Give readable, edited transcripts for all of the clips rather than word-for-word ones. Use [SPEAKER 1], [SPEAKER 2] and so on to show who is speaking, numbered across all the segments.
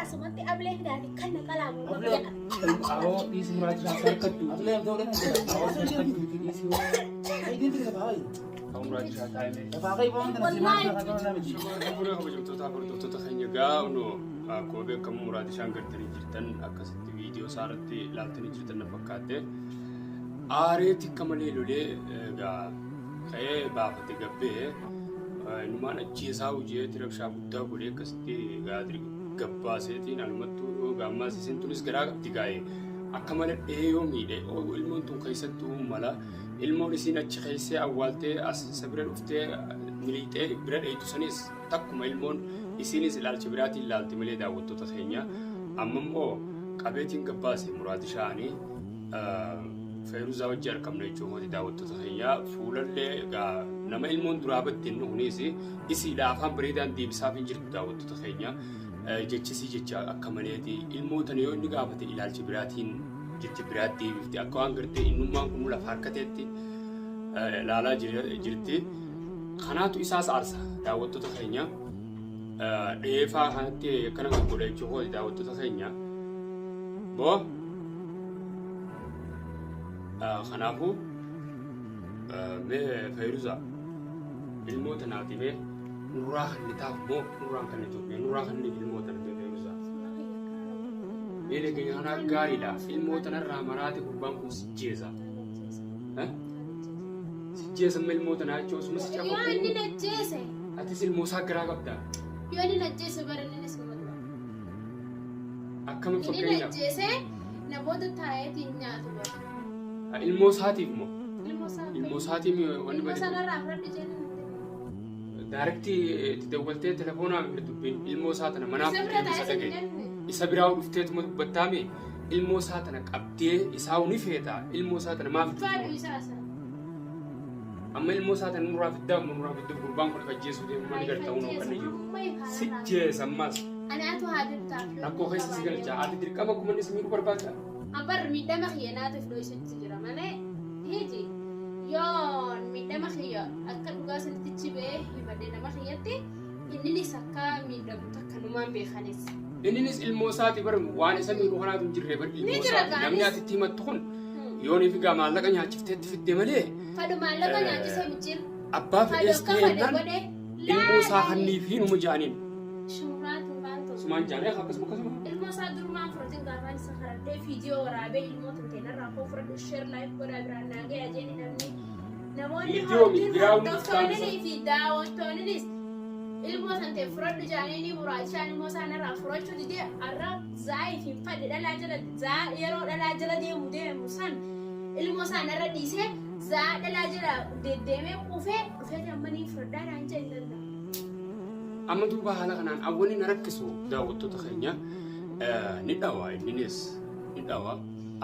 [SPEAKER 1] سمعتي قبل هنا كنا كلام
[SPEAKER 2] أهو ديس مراد شاكر كتو
[SPEAKER 3] قبل دولة
[SPEAKER 2] أهو شاكر كتو ديس هو
[SPEAKER 3] هاي دي كده باي
[SPEAKER 2] أهو مراد شاكر
[SPEAKER 3] فاقي بوند نسيمان فاقي مجي
[SPEAKER 2] أقول لك بجو توتا خيني جاونو كوبي كم مراد شاكر تري جرتن أكست فيديو سارتي لالتني جرتن نفكاته آريتي كمالي لولي جا خيه بافتي جبه نمان أجيسا وجيه ترى شابودا بولي كستي قادري gabbaaseti nalmattu gamma sisintunis gara tigaay akkamale eeyomide o ilmoon tun kaysattu mala ilmoon isin achi kayse awwalte as sabira dhufte milite bira dheetu sanis takkuma ilmoon isinis ilaalcha biraati ilaalti malee daawwattoota keenya ammammoo qabeetiin gabbaase muraati shaanii feeruzaa wajji argamna jechuun hoti daawwattoota keenya fuulallee nama ilmoon duraa batteen nuhunis isiidha afaan bareedaan deebisaaf hin jirtu daawwattoota keenya jechisi jecha akka maleeti ilmoota yoo inni gaafate ilaalchi biraatiin jecha biraatti deebifte akka waan gartee innummaan kun lafa harkateetti laalaa jirti kanaatu isaas aarsa daawwattoota keenya dheefaa kanatti akkana kan godha jechuun daawwattoota keenya boo kanaafuu mee Feeruza ilmoota naati mee nurraa kan taaf moo nurraan kan Itoophiyaa nurraa kan ilmoota naati Feeruza meelee ganyaan gaariidha ilmoota narraa maraate gubbaan kun sijjeesa sijjeesa amma ilmoota naachoo suma si cafa
[SPEAKER 1] yoo inni najjeese
[SPEAKER 2] atis ilmoosaa garaa qabda
[SPEAKER 1] yoo inni najjeese baranni si matu
[SPEAKER 2] akkamiin
[SPEAKER 1] inni
[SPEAKER 2] fakkeenyaaf
[SPEAKER 1] najjeese namoota taa'eetiin nyaatu
[SPEAKER 2] ilmoosaatiif moo
[SPEAKER 1] ilmoosaa
[SPEAKER 2] ilmoosaatiif wanni
[SPEAKER 1] ilmoo sanarraa fudhadhu jenna
[SPEAKER 2] daarekti itti dawwaltee telefoonaan dubbiin ilmoo isaa tana manaaf
[SPEAKER 1] isa bira
[SPEAKER 2] isa
[SPEAKER 1] taa'ee
[SPEAKER 2] dhagee isa biraa dhufteetuma dubbattaame ilmoo isaa tana qabdee isaa ni feeta ilmoo isaa tana maaf
[SPEAKER 1] faadhu isaasa
[SPEAKER 2] amma ilmoo isaa tana nurraa fiddaa gurbaan kun fajjeessu deemu mani gad ta'uu noo kan jiru sijjees ammas
[SPEAKER 1] anaatu haadimtaaf
[SPEAKER 2] rakkoo keessa si galcha ati dirqama kuma inni simiidhu barbaada
[SPEAKER 1] ambar miidhama khiyyanaatiif dho'isatti jira malee hiji yoon miidhama khiyya akka dhugaa sanatti ba'ee himadee nama khiyyatti inninis akka miidhamu takkanumaan beekanis
[SPEAKER 2] inninis ilmoo isaati bar waan isa miidhu kanaatu hin jirre bar ilmoo isaati namni ati itti himattu kun yoonii fi gaa maallaqa nyaachifteetti fidde malee
[SPEAKER 1] fadhu maallaqa nyaachisa mijjir
[SPEAKER 2] abbaa fedhees ta'eennaan ilmoo isaa kannii fi numa jaaniin
[SPEAKER 1] shumaatu maantu
[SPEAKER 2] sumaan jaanee akkasuma
[SPEAKER 1] ilmoo isaa durumaan fudhatin gaafaan isa karadhee fiidiyoo waraabee ilmoota teenarraa koo fudhadhu sheer laayif godhaa biraan naagee ajeeni namni namoonni hordoftoonni fi daawwattoonnis ilmoo tantee fudhadhu jaaniini muraachaan ilmoo isaanirraa fudhachuu didee arraa zaa'ii fi fadhi dhalaa jala yeroo dhalaa jala deemu san ilmoo isaanirra dhiisee zaa dhalaa jala deddeemee qufee dhufee jammanii fudhadhaa naan jedhan
[SPEAKER 2] amma duuba haala kanaan awwalli na rakkisu daawwattoota keenya ni dhawa inninis ni dhawa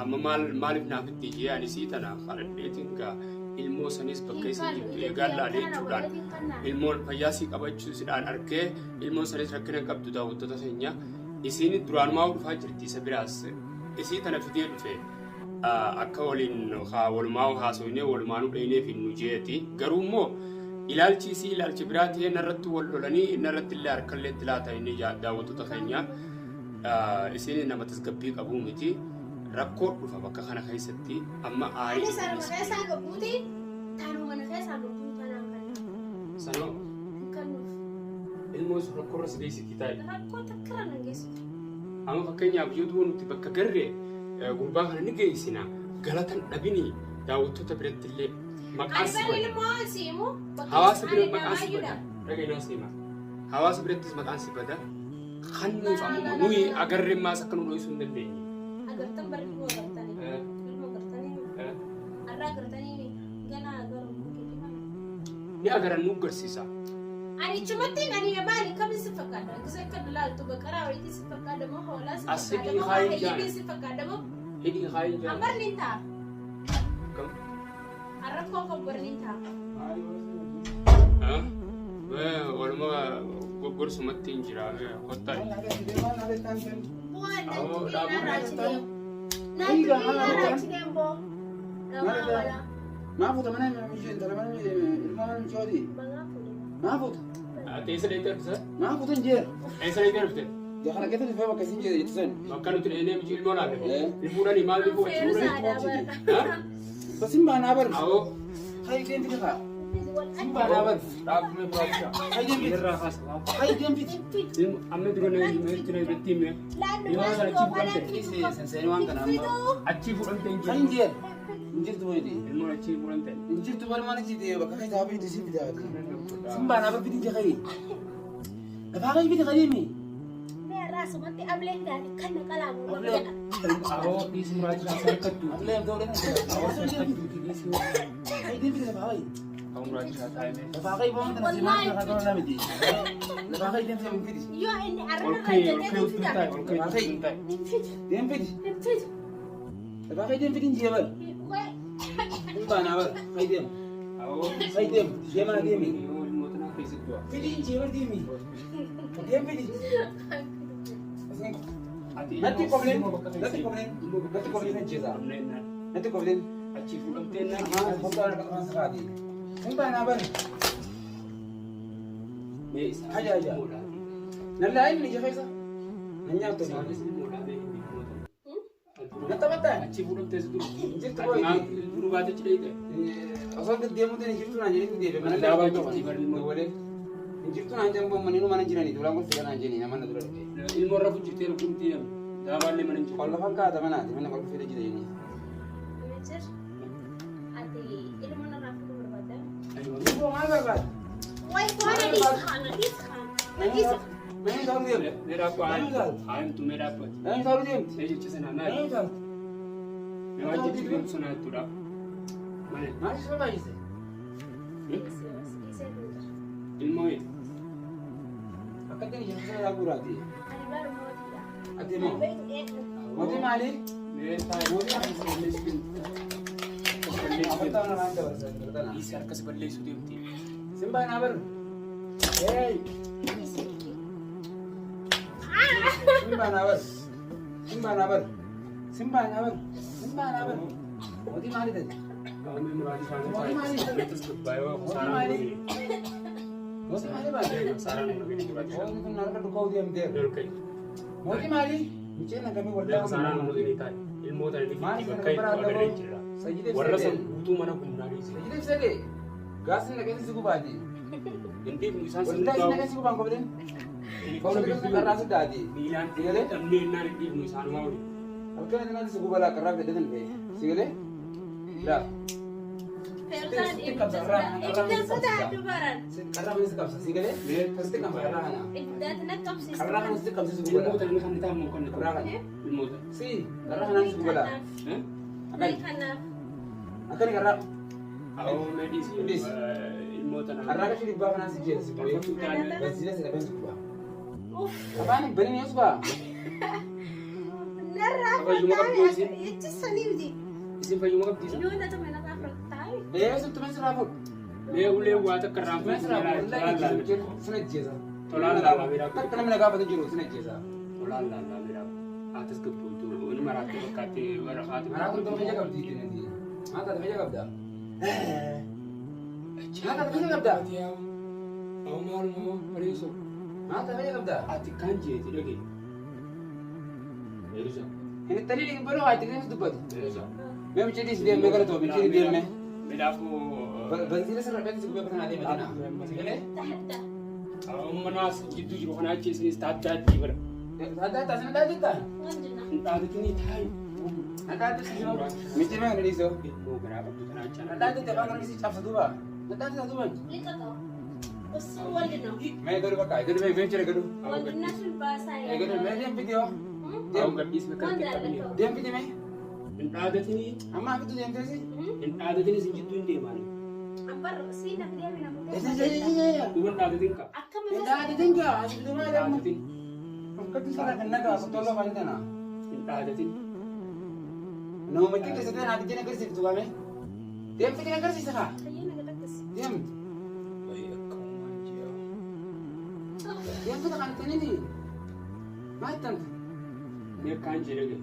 [SPEAKER 2] amma maaliif naaf itti ijee ani sii tana kadhadheetiin gaa ilmoo sanis bakka isin jirtu eegaan laalee jechuudhaan ilmoon fayyaa sii qabachuusidhaan arkee ilmoon sanis rakkina qabdu daawwattoota keenya isiin duraanumaa dhufaa jirti isa biraas isii tana fidee dhufe akka waliin walumaa haasofnee walumaanuu dhaynee fi nu jeeti garuu immoo ilaalchi isii ilaalchi biraa ta'ee narratti wal lolanii narratti illee harkallee itti laata inni daawwattoota keenya isiin nama tasgabbii qabuu miti rakkoo dhufa bakka kana keessatti amma aarii
[SPEAKER 1] ani sana mana isaa gabbuuti taanuu mana keessaa gabbuu tanaan kan
[SPEAKER 2] sanoo
[SPEAKER 1] kennuuf
[SPEAKER 2] ilmoo sun rakkoorra si geessitti taa'e
[SPEAKER 1] rakkoo takkira nan geessitu
[SPEAKER 2] amma fakkeenyaaf yoo du'u nuti bakka garree gurbaa kana ni geessina galatan dhabini daawwattoota biratti illee maqaan si bada hawaasa biratti maqaan si bada dhageenyaa siima hawaasa birattis maqaan si bada kan nuuf ammoo nuyi agarree maas akka nu dho'isuu hin dandeenye
[SPEAKER 1] agartan bari ilmoo agartanii arraa agartanii ganaa agaru
[SPEAKER 2] ni agaran nu garsiisa
[SPEAKER 1] ani chumatti ani maali kam si fakkaata kisa akka dalaaltu baqaraa walitti si fakkaata moo hoolaa si
[SPEAKER 2] Asigi
[SPEAKER 1] fakkaata moo
[SPEAKER 2] hayi
[SPEAKER 1] hayyii
[SPEAKER 2] jaan.
[SPEAKER 1] si fakkaata moo
[SPEAKER 2] hidhii haayii jaan
[SPEAKER 1] ambar ni taa
[SPEAKER 2] kam
[SPEAKER 1] arra koo kobbar ni taa
[SPEAKER 2] walumaa goggorsumatti hin jira kottaa
[SPEAKER 1] bu'aan
[SPEAKER 2] Awoo,
[SPEAKER 1] nanti
[SPEAKER 2] dhaabuu
[SPEAKER 1] naarraachidee
[SPEAKER 3] Hiiga,
[SPEAKER 1] nanti
[SPEAKER 3] haa,
[SPEAKER 1] naarraachidee boo namaa wala
[SPEAKER 3] ما فوت من مشين ترى من المهم جودي
[SPEAKER 1] bagaa fuudhee
[SPEAKER 3] ما فوت
[SPEAKER 2] teessa dheettee dhufte
[SPEAKER 3] ما فوت نجير
[SPEAKER 2] teessa dheettee dhufte
[SPEAKER 3] Jangan kita di bawah kasih jadi itu sen.
[SPEAKER 2] Makan itu ini mesti ilmu lah. Ilmu ni mal ilmu
[SPEAKER 3] Simba nabar.
[SPEAKER 2] Aku
[SPEAKER 3] Hai dia kita kak. Simba nabar.
[SPEAKER 2] tak boleh baca.
[SPEAKER 3] Hai dia kita.
[SPEAKER 2] Rakas.
[SPEAKER 3] Hai dia kita.
[SPEAKER 2] Ilmu ame tu kan ilmu tu ni betim ya. Ilmu saya cip kan.
[SPEAKER 3] Ini sensei nuan kan amma.
[SPEAKER 2] Acip bukan tinggi.
[SPEAKER 3] Hai dia. Injil tu ini.
[SPEAKER 2] Ilmu acip bukan tinggi.
[SPEAKER 3] Injil tu baru mana sih dia? Bakal kita apa itu sih dia. Simba nabar kita jagai. Apa lagi kita kali ini?
[SPEAKER 1] Rasu mati ablen gani kan kalamu.
[SPEAKER 2] Aku di semua rasa ketu.
[SPEAKER 3] Ablen tu orang. Hai dia kita apa?
[SPEAKER 2] Kamu rasa rasa ini.
[SPEAKER 3] Apa lagi bawa kita nasi makan kalau nama dia. Apa lagi dia yang kita?
[SPEAKER 1] Yo ini arana
[SPEAKER 2] Okey, okey tuntai, okey tuntai.
[SPEAKER 3] Dia yang kita. Apa lagi dia yang kita jiwal? Simba nabar. Hai dia.
[SPEAKER 2] Aku
[SPEAKER 3] Hai dia. Dia mana dia ni?
[SPEAKER 2] ilmu tu nak fisik tu.
[SPEAKER 3] Pilih jiwal dia ni. Dia pilih. Nanti komplain, nanti komplain, nanti komplain aja. Nanti komplain.
[SPEAKER 2] Acip bukan tinggi.
[SPEAKER 3] Foto anak orang sekali. Simba nabar. Aja. Nalla ini je Faisal. Nanya tu ni. Nata.
[SPEAKER 2] Acip bukan tinggi tu.
[SPEAKER 3] Injil tu boy.
[SPEAKER 2] Guru baca cerita itu.
[SPEAKER 3] Asal dia mungkin injil tu nanya itu dia. Mana
[SPEAKER 2] Dah
[SPEAKER 3] dah
[SPEAKER 2] baca
[SPEAKER 3] baca.
[SPEAKER 2] cerita ilmu.
[SPEAKER 3] Boleh. Injil tu nanya pun mana mana jiran itu. Orang pun tidak nanya ni. Nama tu.
[SPEAKER 2] Ilmu rafu cerita pun tiam. Dah balik mana cerita.
[SPEAKER 3] Kalau fakir ada mana? Di mana kalau fikir jiran ini?
[SPEAKER 1] Mecer. Ati ilmu na rafu berbeda.
[SPEAKER 3] Ibu mana kan?
[SPEAKER 1] Wai ko na diskan.
[SPEAKER 3] Mana tahu dia?
[SPEAKER 2] Mera apa? Ayam tu mera apa?
[SPEAKER 3] Mana tahu dia?
[SPEAKER 2] Saya cerita sana
[SPEAKER 3] Mana
[SPEAKER 2] nak.
[SPEAKER 3] tahu?
[SPEAKER 2] Memang cerita tu sana tu dah. Mana?
[SPEAKER 3] Mana sih apa ini?
[SPEAKER 2] Ilmu itu.
[SPEAKER 3] Akan ni jangan saya lagu rati.
[SPEAKER 1] Ani baru mau tidak.
[SPEAKER 3] Ati mau. Mau mali?
[SPEAKER 2] Mera tahu. Miskin.
[SPEAKER 3] Apa tahu nama anda berasa? Bertanya.
[SPEAKER 2] Isar kasih sudah mesti.
[SPEAKER 3] Simba nabar. Hey. Simba nabar. Simba nabar. Simba nabar. Simba nabar. Mau mali tadi.
[SPEAKER 2] Kau memang murah di sana. Betul sebaik. Sarang
[SPEAKER 3] mali.
[SPEAKER 2] ini.
[SPEAKER 3] Mau mali bang.
[SPEAKER 2] Sarang ini kita baca.
[SPEAKER 3] Oh, itu nara dukau dia mender.
[SPEAKER 2] Dulu
[SPEAKER 3] Mau mali? Mungkin nak kami
[SPEAKER 2] Dia
[SPEAKER 3] berdoa.
[SPEAKER 2] sarang ini tay. Ilmu tadi ni
[SPEAKER 3] Mali
[SPEAKER 2] kita
[SPEAKER 3] sana
[SPEAKER 2] kai
[SPEAKER 3] berada
[SPEAKER 2] ada
[SPEAKER 3] bang.
[SPEAKER 2] range lah.
[SPEAKER 3] Sajid
[SPEAKER 2] Warna
[SPEAKER 3] bisa.
[SPEAKER 2] sam butuh mana pun nari sih.
[SPEAKER 3] Sajid bisa deh. Gas nak kasi suku badi.
[SPEAKER 2] Nanti misal
[SPEAKER 3] Wala
[SPEAKER 2] kau
[SPEAKER 3] nak kasi suku bang kau beden.
[SPEAKER 2] ini
[SPEAKER 3] Kau
[SPEAKER 2] kau
[SPEAKER 3] nak
[SPEAKER 2] lebih
[SPEAKER 3] kasi rasa dadi.
[SPEAKER 2] Milan
[SPEAKER 3] Sigale?
[SPEAKER 2] Tapi nari di misal mau.
[SPEAKER 3] Alkan nak suku bala kerap beden be. Sigale? Dah.
[SPEAKER 1] Pero tan ibda sudah dubaran.
[SPEAKER 3] Kerap ni sekap sigale? Pasti kam kerap na.
[SPEAKER 1] Ibda nakap si.
[SPEAKER 3] Kerap ni sekap suku
[SPEAKER 2] Ilmu
[SPEAKER 3] bala.
[SPEAKER 2] tadi kan kita mau kan.
[SPEAKER 3] Kerap.
[SPEAKER 2] Ilmu.
[SPEAKER 3] Si, kerap na suku bala.
[SPEAKER 2] Eh?
[SPEAKER 1] Nay kana.
[SPEAKER 3] Akan kerap.
[SPEAKER 2] Aku medis.
[SPEAKER 3] Medis.
[SPEAKER 2] Ilmu tadi.
[SPEAKER 3] Kerap kasi di bawah nasi jes.
[SPEAKER 2] Kalau kita
[SPEAKER 3] Basi sila suku bala.
[SPEAKER 1] Uf.
[SPEAKER 3] Apa ni beri ni suka?
[SPEAKER 1] Narra.
[SPEAKER 2] Apa yung mga buwisin?
[SPEAKER 1] Ito sa nildi.
[SPEAKER 2] isin pa yung mga bisa.
[SPEAKER 1] Ino na to may nakafrag tayo.
[SPEAKER 3] Eh, so tumen serapuk.
[SPEAKER 2] Ule wata karam.
[SPEAKER 3] Tumen serapuk. Lagi jes. Sunat jesa.
[SPEAKER 2] Tolan lala mira.
[SPEAKER 3] Tak kena mereka apa tu juru sunat jesa.
[SPEAKER 2] Tolan lala mira. Atas kebutu. Ini marati kati warakati.
[SPEAKER 3] Mana aku tuh meja kabdi itu nanti. Mata tuh meja kabda. Mata tuh meja kabda.
[SPEAKER 2] Aku mau periso.
[SPEAKER 3] Mata meja kabda.
[SPEAKER 2] Ati kanji itu lagi. Periso.
[SPEAKER 3] Ini tadi di baru hati kan itu buat.
[SPEAKER 2] Periso.
[SPEAKER 3] Memang jadi dia mereka tuh bikin dia meh.
[SPEAKER 2] Mira aku.
[SPEAKER 3] Bantu dia serapet suku pernah ada macam mana? Sekali?
[SPEAKER 1] Tahta.
[SPEAKER 2] Aku menas gitu juga kan aja sini start jadi ber.
[SPEAKER 3] Ada tas ada tak?
[SPEAKER 1] Nganjun na.
[SPEAKER 2] Entah itu nih tay.
[SPEAKER 3] Ada sih. Mesti memang dari itu.
[SPEAKER 2] Mau berapa tuh kan aja.
[SPEAKER 3] Ada tak bang kalau cap satu ba? Ada satu ba?
[SPEAKER 1] Lika to. Usu wala no.
[SPEAKER 3] मैं इधर बका इधर मैं वेंचर करूं
[SPEAKER 1] Wala na sul basa
[SPEAKER 3] ए करूं मैं dem video
[SPEAKER 2] Aku nggak bisa kerja kami.
[SPEAKER 3] dem video मैं
[SPEAKER 2] Entah ada ini.
[SPEAKER 3] अम्मा aku tuh dem sih
[SPEAKER 2] Entah ada ini sih gitu ini mana.
[SPEAKER 1] Ampar sina dia mina mo.
[SPEAKER 3] ya
[SPEAKER 2] Tuhan ada ini kak.
[SPEAKER 1] Akka mo
[SPEAKER 3] enggak ada tinggal asli rumah ada
[SPEAKER 2] Ada ini.
[SPEAKER 3] kamu tuh salah kena gak aku tolong balik na
[SPEAKER 2] Entah ada ini.
[SPEAKER 3] no mesti ke sana ada jenis kerja itu kami dem sih kena kerja sih kak
[SPEAKER 1] Kaya nagatakas.
[SPEAKER 3] dem
[SPEAKER 2] Baik kau manja.
[SPEAKER 3] dem tuh kan ini matan
[SPEAKER 2] Dia kanji lagi.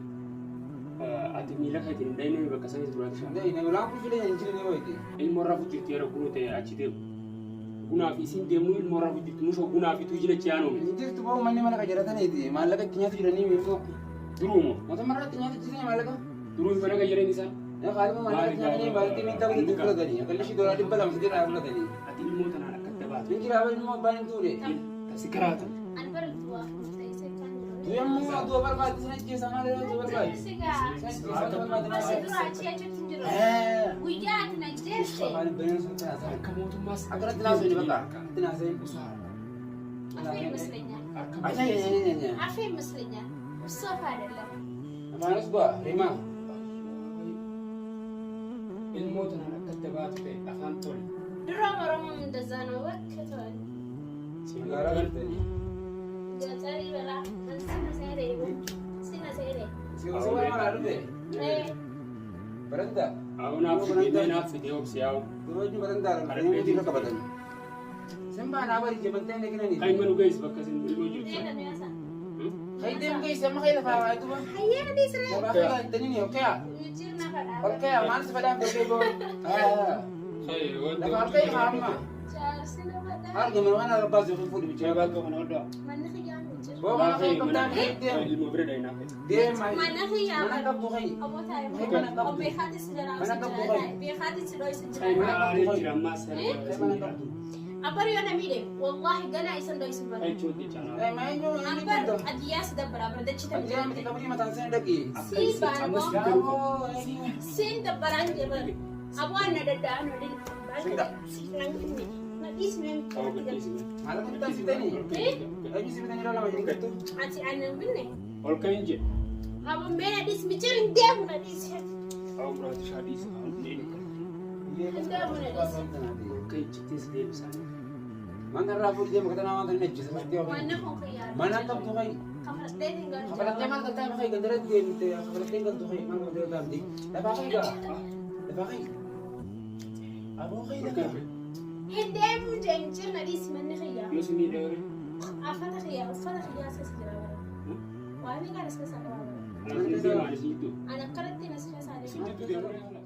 [SPEAKER 2] Ati mila kayak ini, dah ini berkesan itu berarti.
[SPEAKER 3] ada ini ulang pun sudah yang jadi nih itu
[SPEAKER 2] Ilmu rafu jadi orang kuno teh aci deh. Kuno gunaaf isin deemuu ilmoo raafuu jirtu mushoo gunaaf ituu jira ciyaanoo miti.
[SPEAKER 3] Jirtu boo manni mana qajarataniiti maallaqa itti nyaatu jiranii miifoo.
[SPEAKER 2] Duruumoo.
[SPEAKER 3] Mootummaa irratti nyaatu jiranii maallaqa.
[SPEAKER 2] Duruu mana qajareen isaa.
[SPEAKER 3] Qaalimoo maallaqa itti nyaatanii baalatii miidhaa walitti fudhatanii akalli $2 200 jedhaa fudhatanii.
[SPEAKER 2] Ati ilmoo tanaan akka dabaatu.
[SPEAKER 3] Ni jiraaba ilmoo abbaan hin tuure.
[SPEAKER 2] Si karaatan.
[SPEAKER 1] Ani bara du'a murteessee kan jiru.
[SPEAKER 3] Yommuu aduu barbaadu sana keessaa maal aduu barbaadu?
[SPEAKER 1] Sigaa. Masa dura achi achitti hin jiru. Guyyaa ati na jeesse.
[SPEAKER 3] Afaan baneen sun taasisan.
[SPEAKER 2] Akka mootummaas.
[SPEAKER 3] Akkanatti naasuu ni bakka. Itti naasee.
[SPEAKER 1] Afee ይመስለኛል. Afee ይመስለኛል. ሶፋ አይደለም.
[SPEAKER 3] Afaanus bu'a rimaa.
[SPEAKER 2] Ilmoo tanaan akka dabaatu ta'e afaan tole.
[SPEAKER 1] ድሮም ኦሮሞም እንደዛ ነው። ወከተዋል
[SPEAKER 3] Sigaaraa galtanii.
[SPEAKER 1] ገጠር ይበላ ሲነሰሬ ሲነሰሬ
[SPEAKER 3] Sigaaraa maraa dhufe. Barandaa.
[SPEAKER 2] Aawunaaf fidee naaf fidee obsiyaa'u.
[SPEAKER 3] Yeroo inni barandaa irra mutii irra qabatanii. Simbaa naa bari jabanteen eeginanii.
[SPEAKER 2] Kan manu ga'is bakka isin ilmoo jirtu.
[SPEAKER 1] ነሚያሳ
[SPEAKER 3] Kaydeen geesse amma kayla fa'aa duba.
[SPEAKER 1] ሀያ ዲስረ
[SPEAKER 3] Gabaa kayla ittanii okkeya.
[SPEAKER 1] ጅርና ፈዳ
[SPEAKER 3] Okkeya maal si fadhaan beekee boo. Lafa harkee haamma.
[SPEAKER 1] ቻርስነ ፈዳ
[SPEAKER 3] Harga mana waan arbaa jiru fuudhi bichee.
[SPEAKER 2] Bakka kana hodhaa.
[SPEAKER 1] መንኸያ ምንጭር
[SPEAKER 3] Boo mana kayla qabdaan deem.
[SPEAKER 2] Ilmoo bira dhahinaa.
[SPEAKER 3] Deem.
[SPEAKER 1] መንኸያ
[SPEAKER 3] Mana qabdu kayi.
[SPEAKER 1] አቦታ
[SPEAKER 3] Mana qabdu.
[SPEAKER 1] ቤኻቲስ ደራ
[SPEAKER 3] Mana qabdu kayi.
[SPEAKER 1] ቤኻቲስ ዶይስ
[SPEAKER 2] Kan
[SPEAKER 1] ጅራ
[SPEAKER 2] aalee jira ammaas
[SPEAKER 3] Mana qabdu.
[SPEAKER 1] አበር የሆነ ሚዴ ወላሂ ገና ይሰን ዶይስ በራ
[SPEAKER 2] Jechuutti canaa.
[SPEAKER 3] Maa eenyu inni
[SPEAKER 1] አበር
[SPEAKER 3] guddaa.
[SPEAKER 1] አዲያስ ደብራ በደች
[SPEAKER 3] Abdiyaa miti qabanii mataan seen dhaqi.
[SPEAKER 1] ሲ ባርጎ
[SPEAKER 3] Gaafoo eenyu.
[SPEAKER 1] sin dabbaran jebal abuan na dadaan no din
[SPEAKER 3] Sinda.
[SPEAKER 1] nang hindi nagis men
[SPEAKER 2] Ta'uu gadhiisime.
[SPEAKER 3] Maal akka bitaa sitanii. Eenyu si bitanii lama jedhu gattu.
[SPEAKER 1] ati anan binne
[SPEAKER 2] Ol kahin jedhe.
[SPEAKER 1] abu mena dis michirin demu na dis
[SPEAKER 2] Ta'uu muraati shaadhiis haan deemu. Ol kahin jettees deebisanii.
[SPEAKER 3] Mana irraa fuudhii deema katana waan ta'in ejjisa battee ofii.
[SPEAKER 1] mana ko kaya
[SPEAKER 3] Mana qabdu kayi.
[SPEAKER 1] kafasde tinggal
[SPEAKER 3] Kafalatee maal galtaa kayi gandaratti deemte kafalatee galtu kayi maal galtee galtaamti. Lafaa kayi gaa. Lafaa kayi. Aboo kayi lagaa.
[SPEAKER 1] hidemu jenjir na dis man kaya
[SPEAKER 2] Yoo si miidhagre.
[SPEAKER 1] afata kaya sas jira wani ka sas jira
[SPEAKER 2] Alaan deemaa isiitu.
[SPEAKER 1] ana karatti nas sas
[SPEAKER 2] Isiitu deemaa.